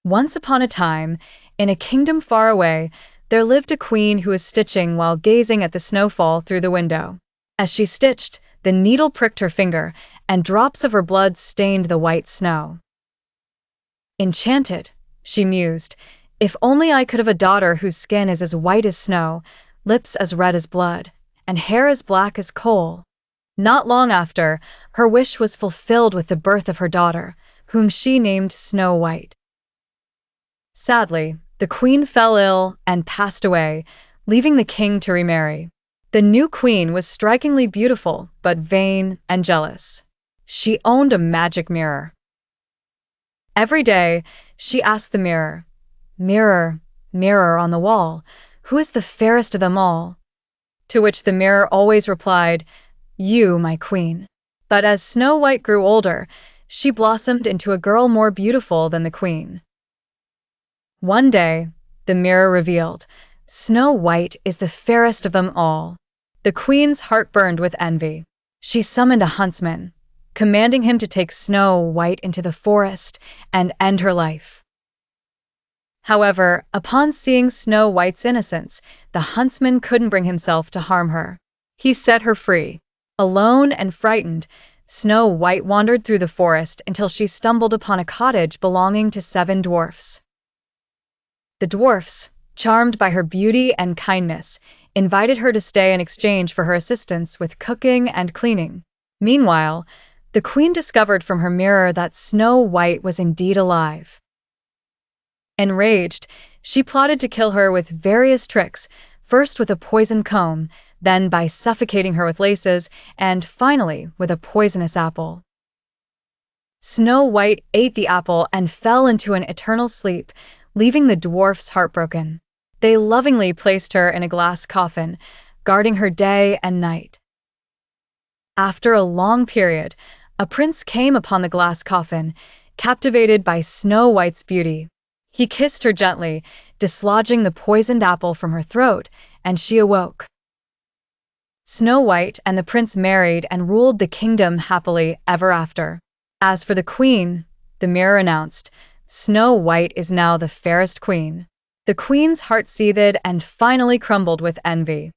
Once upon a time, in a kingdom far away, there lived a queen who was stitching while gazing at the snowfall through the window. As she stitched, the needle pricked her finger, and drops of her blood stained the white snow. Enchanted, she mused, if only I could have a daughter whose skin is as white as snow, lips as red as blood, and hair as black as coal. Not long after, her wish was fulfilled with the birth of her daughter, whom she named Snow White. Sadly, the queen fell ill and passed away, leaving the king to remarry. The new queen was strikingly beautiful, but vain and jealous. She owned a magic mirror. Every day, she asked the mirror, "Mirror, mirror on the wall, who is the fairest of them all?" To which the mirror always replied, "You, my queen." But as Snow White grew older, she blossomed into a girl more beautiful than the queen. One day, the mirror revealed, Snow White is the fairest of them all. The queen's heart burned with envy. She summoned a huntsman, commanding him to take Snow White into the forest and end her life. However, upon seeing Snow White's innocence, the huntsman couldn't bring himself to harm her. He set her free. Alone and frightened, Snow White wandered through the forest until she stumbled upon a cottage belonging to 7 dwarfs. The dwarfs, charmed by her beauty and kindness, invited her to stay in exchange for her assistance with cooking and cleaning. Meanwhile, the queen discovered from her mirror that Snow White was indeed alive. Enraged, she plotted to kill her with various tricks, first with a poisoned comb, then by suffocating her with laces, and finally with a poisonous apple. Snow White ate the apple and fell into an eternal sleep, leaving the dwarfs heartbroken. They lovingly placed her in a glass coffin, guarding her day and night. After a long period, a prince came upon the glass coffin, captivated by Snow White's beauty. He kissed her gently, dislodging the poisoned apple from her throat, and she awoke. Snow White and the prince married and ruled the kingdom happily ever after. As for the queen, the mirror announced, Snow White is now the fairest queen. The queen's heart seethed and finally crumbled with envy.